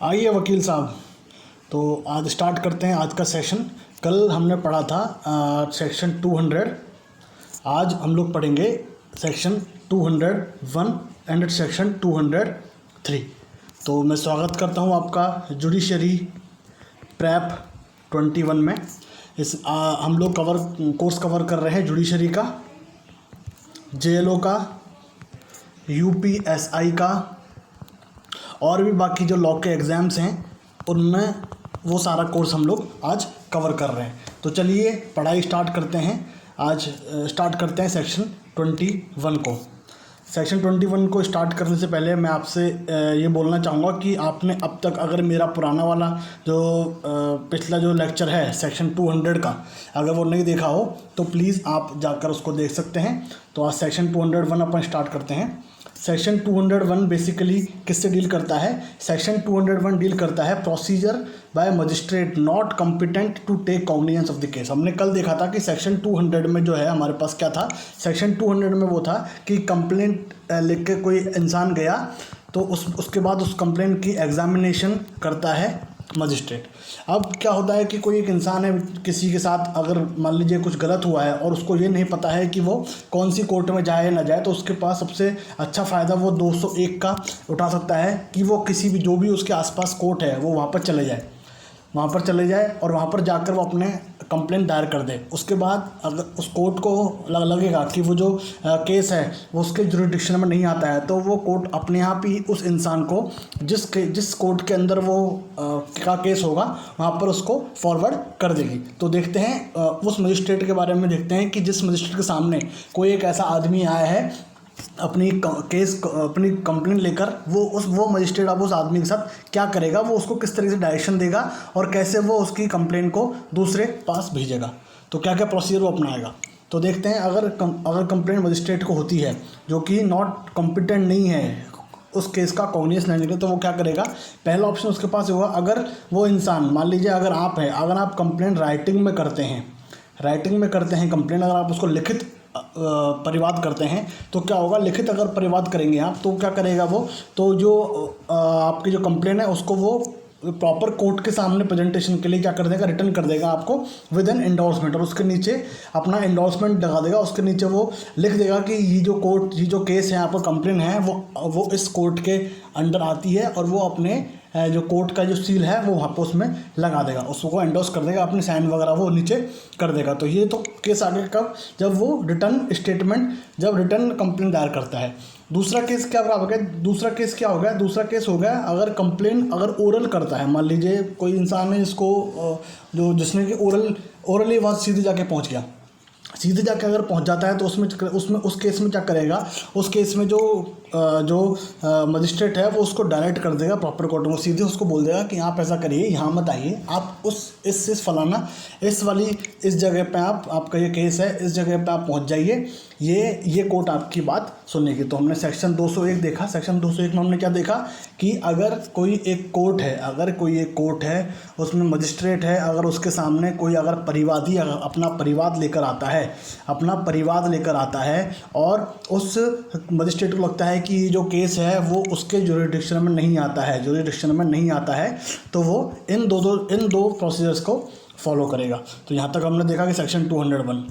आइए वकील साहब, तो आज स्टार्ट करते हैं आज का सेशन। कल हमने पढ़ा था सेक्शन 200। आज हम लोग पढ़ेंगे सेक्शन 201 एंड सेक्शन 203। तो मैं स्वागत करता हूं आपका जुडिशरी प्रेप 21 में। हम लोग कोर्स कवर कर रहे हैं जुडिशरी का, जेएलओ का, यूपीएसआई का और भी बाकी जो लॉ के एग्ज़ाम्स हैं उनमें वो सारा कोर्स हम लोग आज कवर कर रहे हैं। तो चलिए पढ़ाई स्टार्ट करते हैं। आज स्टार्ट करते हैं सेक्शन 21 को। सेक्शन 21 को स्टार्ट करने से पहले मैं आपसे ये बोलना चाहूँगा कि आपने अब तक अगर मेरा पुराना वाला जो पिछला जो लेक्चर है सेक्शन 200 का अगर वो नहीं देखा हो तो प्लीज़ आप जाकर उसको देख सकते हैं। तो आज सेक्शन 201 अपन स्टार्ट करते हैं। सेक्शन 201 बेसिकली किससे डील करता है? सेक्शन 201 डील करता है procedure by magistrate not competent to take cognisance of the case. हमने कल देखा था कि सेक्शन 200 में जो है हमारे पास क्या था। सेक्शन 200 में वो था कि कंप्लेंट लिख के कोई इंसान गया तो उसके बाद उस कंप्लेंट की एग्जामिनेशन करता है मजिस्ट्रेट। अब क्या होता है कि कोई एक इंसान है, किसी के साथ अगर मान लीजिए कुछ गलत हुआ है और उसको ये नहीं पता है कि वो कौन सी कोर्ट में जाए ना जाए, तो उसके पास सबसे अच्छा फ़ायदा वो 201 का उठा सकता है कि वो किसी भी जो भी उसके आसपास कोर्ट है वो वहाँ पर चले जाए और वहाँ पर जाकर वो अपने कंप्लेंट दायर कर दे। उसके बाद अगर उस कोर्ट को लगेगा कि वो जो केस है वो उसके जुरिडिक्शन में नहीं आता है तो वो कोर्ट अपने आप ही उस इंसान को जिस कोर्ट के अंदर वो का केस होगा वहाँ पर उसको फॉरवर्ड कर देगी। तो देखते हैं उस मजिस्ट्रेट के बारे में देखते हैं कि जिस मजिस्ट्रेट के सामने कोई एक ऐसा आदमी आया है अपनी कंप्लेंट लेकर, वो मजिस्ट्रेट अब उस आदमी के साथ क्या करेगा, वो उसको किस तरीके से डायरेक्शन देगा और कैसे वो उसकी कंप्लेंट को दूसरे पास भेजेगा, तो क्या क्या प्रोसीजर वो अपनाएगा। तो देखते हैं अगर कंप्लेंट मजिस्ट्रेट को होती है जो कि नॉट कॉम्पिटेंट नहीं है उस केस का कॉग्निजेंस लेने के लिए, तो वो क्या करेगा। पहला ऑप्शन उसके पास होगा, अगर वो इंसान मान लीजिए अगर आप कंप्लेंट राइटिंग में करते हैं कंप्लेंट, अगर आप उसको लिखित परिवाद करते हैं तो क्या होगा, लिखित अगर परिवाद करेंगे आप तो क्या करेगा वो, तो जो आपकी जो कंप्लेंट है उसको वो प्रॉपर कोर्ट के सामने प्रेजेंटेशन के लिए क्या कर देगा, रिटर्न कर देगा आपको विद एन एंडोर्समेंट, और उसके नीचे अपना एंडोर्समेंट लगा देगा। उसके नीचे वो लिख देगा कि ये जो केस है आपका कंप्लेंट है वो इस कोर्ट के अंडर आती है, और वो अपने जो कोर्ट का जो सील है वो वहाँ पर उसमें लगा देगा, उसको एंडोर्स कर देगा, अपने साइन वगैरह वो नीचे कर देगा। तो ये तो केस आगे कब, जब वो रिटर्न कंप्लेंट दायर करता है। दूसरा केस क्या हो गया, दूसरा केस हो गया अगर कंप्लेंट ओरल करता है। मान लीजिए कोई इंसान है जिसने कि ओरली बात सीधे जाके अगर पहुंच जाता है तो उस केस में क्या करेगा, उस केस में जो मजिस्ट्रेट है वो उसको डायरेक्ट कर देगा प्रॉपर कोर्ट में, सीधे उसको बोल देगा कि आप ऐसा करिए, यहाँ मत आइए, आप फलाना इस जगह पे आपका ये केस है, इस जगह पे आप पहुँच जाइए, ये कोर्ट आपकी बात सुनेगी। तो हमने सेक्शन 201 देखा। सेक्शन 201 में हमने क्या देखा कि अगर कोई एक कोर्ट है उसमें मजिस्ट्रेट है, अगर उसके सामने कोई अगर परिवादी अपना परिवाद लेकर आता है और उस मजिस्ट्रेट को लगता है कि ये जो केस है वो उसके जुरिडिक्शन में नहीं आता है, तो वो इन दो प्रोसीजर्स को फॉलो करेगा। तो यहाँ तक हमने देखा कि सेक्शन 201।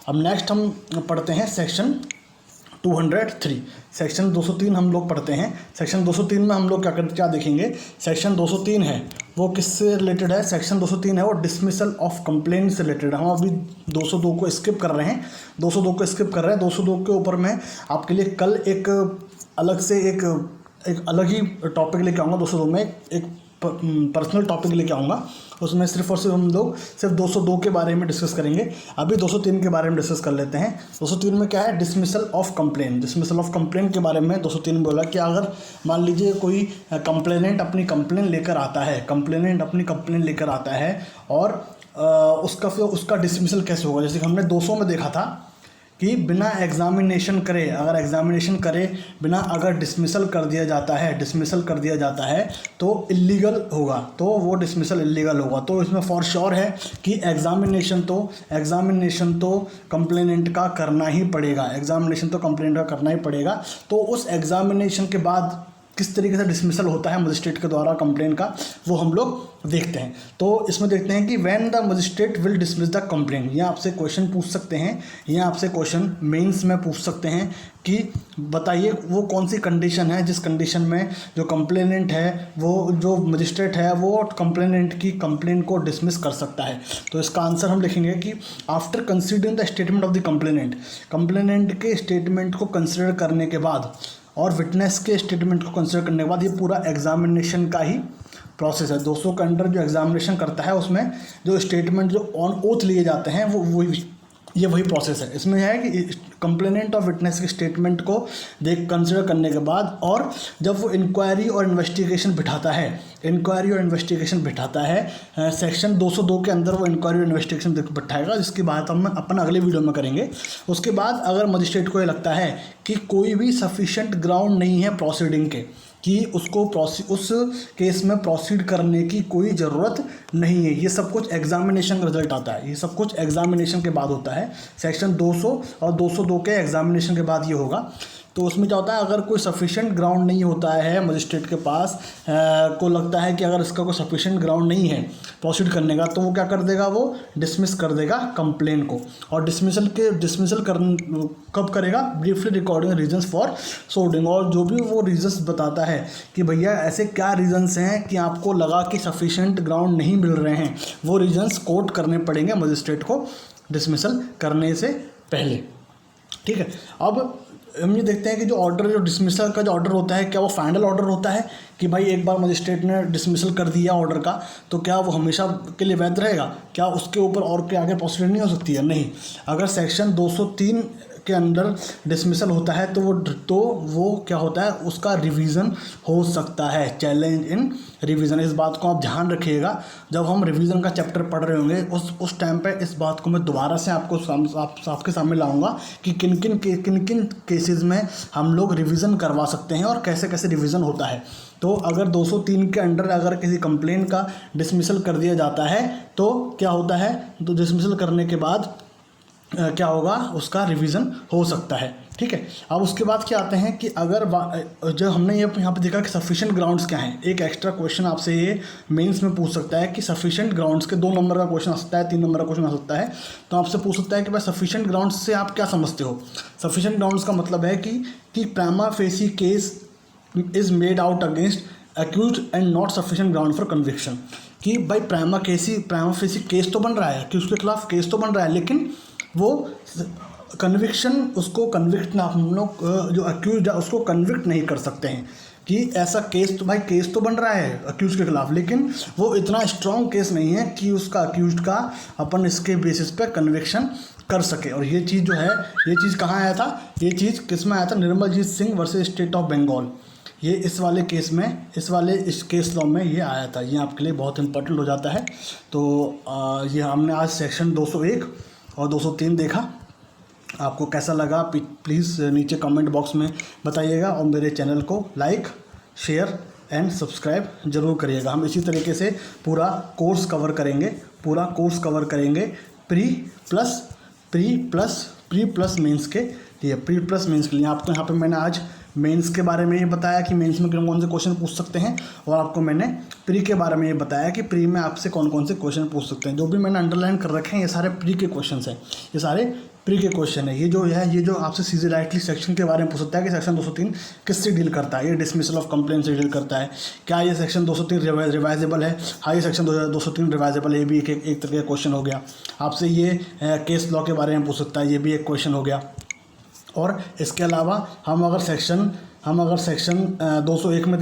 अब नेक्स्ट हम पढ़ते हैं सेक्शन 203। सेक्शन 203 हम लोग पढ़ते हैं। सेक्शन 203 में हम लोग क्या देखेंगे, सेक्शन 203 है वो किससे रिलेटेड है। सेक्शन 203 है वो डिसमिसल ऑफ कंप्लेंट से रिलेटेड है। हम अभी 202 को स्किप कर रहे हैं। 202 के ऊपर मैं आपके लिए कल एक अलग ही टॉपिक लेके आऊँगा। 202 में एक पर्सनल टॉपिक लेके आऊँगा, उसमें सिर्फ हम लोग 202 के बारे में डिस्कस करेंगे। अभी 203 के बारे में डिस्कस कर लेते हैं। 203 में क्या है, डिसमिसल ऑफ कंप्लेंट के बारे में 203 में बोला कि अगर मान लीजिए कोई कंप्लेनेंट अपनी कंप्लेंट लेकर आता है और उसका डिसमिसल कैसे होगा। जैसे कि हमने 200 में देखा था कि बिना एग्जामिनेशन करे बिना अगर डिसमिसल कर दिया जाता है तो इल्लीगल होगा, तो वो डिसमिसल इल्लीगल होगा। तो इसमें फॉर श्योर है कि एग्जामिनेशन तो कंप्लेनेंट का करना ही पड़ेगा। तो उस एग्जामिनेशन के बाद किस तरीके से डिसमिसल होता है मजिस्ट्रेट के द्वारा कंप्लेन का, वो हम लोग देखते हैं। तो इसमें देखते हैं कि when the magistrate will dismiss the complain, ये आपसे क्वेश्चन पूछ सकते हैं, ये आपसे क्वेश्चन मेंस में पूछ सकते हैं कि बताइए वो कौन सी कंडीशन है जिस कंडीशन में जो कंप्लेनेंट है, वो जो मजिस्ट्रेट है, वो कंप्लेनेंट की कंप्लेन को डिसमिस कर सकता है। तो इसका आंसर हम लिखेंगे कि after considering the statement of the complainant, complainant के स्टेटमेंट को कंसिडर करने के बाद और विटनेस के स्टेटमेंट को कंसिडर करने के बाद, ये पूरा एग्जामिनेशन का ही प्रोसेस है। 200 के अंडर जो एग्जामिनेशन करता है उसमें जो स्टेटमेंट जो ऑन ओथ लिए जाते हैं वो ये वही प्रोसेस है। इसमें है कि कंप्लेनेंट और विटनेस के स्टेटमेंट को कंसिडर करने के बाद, और जब वो इंक्वायरी और इन्वेस्टिगेशन बिठाता है, सेक्शन 202 के अंदर वो इंक्वायरी और इन्वेस्टिगेशन बिठाएगा, जिसकी बात हम अपन अगले वीडियो में करेंगे। उसके बाद अगर मजिस्ट्रेट को ये लगता है कि कोई भी सफिशेंट ग्राउंड नहीं है प्रोसीडिंग के, कि उसको उस केस में प्रोसीड करने की कोई ज़रूरत नहीं है, ये सब कुछ एग्जामिनेशन का रिजल्ट आता है, ये सब कुछ एग्जामिनेशन के बाद होता है। सेक्शन 200 और 202 के एग्जामिनेशन के बाद ये होगा। तो उसमें क्या होता है, अगर कोई सफिशेंट ग्राउंड नहीं होता है मजिस्ट्रेट के पास, को लगता है कि अगर इसका कोई सफिशेंट ग्राउंड नहीं है प्रोसीड करने का, तो वो क्या कर देगा, वो डिसमिस कर देगा कंप्लेन को। और डिसमिसल कब करेगा, ब्रीफली रिकॉर्डिंग रीजंस फॉर सोडिंग, और जो भी वो रीजंस बताता है कि भैया ऐसे क्या रीजंस हैं कि आपको लगा कि सफिशेंट ग्राउंड नहीं मिल रहे हैं, वो रीजंस कोट करने पड़ेंगे मजिस्ट्रेट को डिसमिसल करने से पहले। ठीक है, अब हम ये देखते हैं कि जो डिसमिसल का जो ऑर्डर होता है, क्या वो फाइनल ऑर्डर होता है कि भाई एक बार मजिस्ट्रेट ने डिसमिसल कर दिया ऑर्डर का, तो क्या वो हमेशा के लिए वैध रहेगा, क्या उसके ऊपर और के आगे प्रोसीडिंग नहीं हो सकती है? नहीं। अगर सेक्शन 203 के अंदर डिसमिसल होता है तो वो क्या होता है, उसका रिवीजन हो सकता है, चैलेंज इन रिवीजन। इस बात को आप ध्यान रखिएगा, जब हम रिवीजन का चैप्टर पढ़ रहे होंगे उस टाइम पे इस बात को मैं दोबारा से आपके सामने लाऊंगा कि किन किन केसेस में हम लोग रिवीजन करवा सकते हैं और कैसे कैसे रिवीजन होता है। तो अगर 203 के अंडर अगर किसी कंप्लेन का डिसमिसल कर दिया जाता है तो क्या होता है, तो डिसमिसल करने के बाद क्या होगा, उसका रिवीजन हो सकता है। ठीक है, अब उसके बाद क्या आते हैं कि अगर जो हमने ये यहाँ पे देखा कि सफिशिएंट ग्राउंड्स क्या हैं, एक एक्स्ट्रा क्वेश्चन आपसे ये मेंस में पूछ सकता है कि सफिशिएंट ग्राउंड्स के 2 नंबर का क्वेश्चन आ सकता है, 3 नंबर का क्वेश्चन आ सकता है। तो आपसे पूछ सकता है कि भाई सफिशिएंट ग्राउंड्स से आप क्या समझते हो। सफिशिएंट ग्राउंड्स का मतलब है कि prima facie case is made out against accused and not sufficient ground for conviction, कि भाई प्राइमा फेसी केस तो बन रहा है, कि उसके खिलाफ केस तो बन रहा है, लेकिन वो कन्विक्शन, उसको कन्विक्ट ना, हम लोग जो अक्यूज है उसको कन्विक्ट नहीं कर सकते हैं कि ऐसा केस तो बन रहा है अक्यूज के खिलाफ, लेकिन वो इतना स्ट्रॉन्ग केस नहीं है कि उसका अक्यूज का अपन इसके बेसिस पे कन्विक्शन कर सके। और ये चीज़ जो है, ये चीज़ कहाँ आया था, ये चीज़ किस में आया था, Nirmaljit Singh versus state of Bengal, ये इस वाले केस में, इस केस लॉ में ये आया था। ये आपके लिए बहुत इंपॉर्टेंट हो जाता है। तो ये हमने आज सेक्शन 201 और 203 देखा। आपको कैसा लगा प्लीज़ नीचे कमेंट बॉक्स में बताइएगा, और मेरे चैनल को लाइक, शेयर एंड सब्सक्राइब जरूर करिएगा। हम इसी तरीके से पूरा कोर्स कवर करेंगे प्री प्लस मेंस के लिए। आपको यहाँ पे मैंने आज मेंस के बारे में ये बताया कि मेंस में कौन से क्वेश्चन पूछ सकते हैं, और आपको मैंने प्री के बारे में ये बताया कि प्री में आपसे कौन से क्वेश्चन पूछ सकते हैं। जो भी मैंने अंडरलाइन कर रखे हैं ये सारे प्री के क्वेश्चन हैं, ये सारे प्री के क्वेश्चन है। ये जो आपसे सीधे डायरेक्टली सेक्शन के बारे में पूछ सकता है कि सेक्शन 203 किससे डील करता है, ये डिसमिसल ऑफ कंप्लेंट से डील करता है, क्या ये सेक्शन 203 रिवाइजेबल है, हाँ ये सेक्शन 203 रिवाइजेबल है, ये भी एक तरह का क्वेश्चन हो गया। आपसे ये केस लॉ के बारे में पूछ सकता है, ये भी एक क्वेश्चन हो गया। और इसके अलावा हम अगर सेक्शन 201 में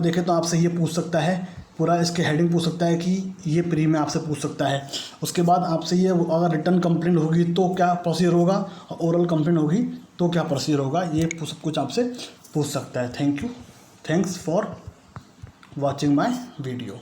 देखें तो आपसे ये पूछ सकता है, पूरा इसके हेडिंग पूछ सकता है कि ये प्री में आपसे पूछ सकता है। उसके बाद आपसे ये अगर रिटर्न कंप्लेंट होगी तो क्या प्रोसीजर होगा, और ओरल कंप्लेंट होगी तो क्या प्रोसीजर होगा, ये सब कुछ आपसे पूछ सकता है। Thanks for watching my video.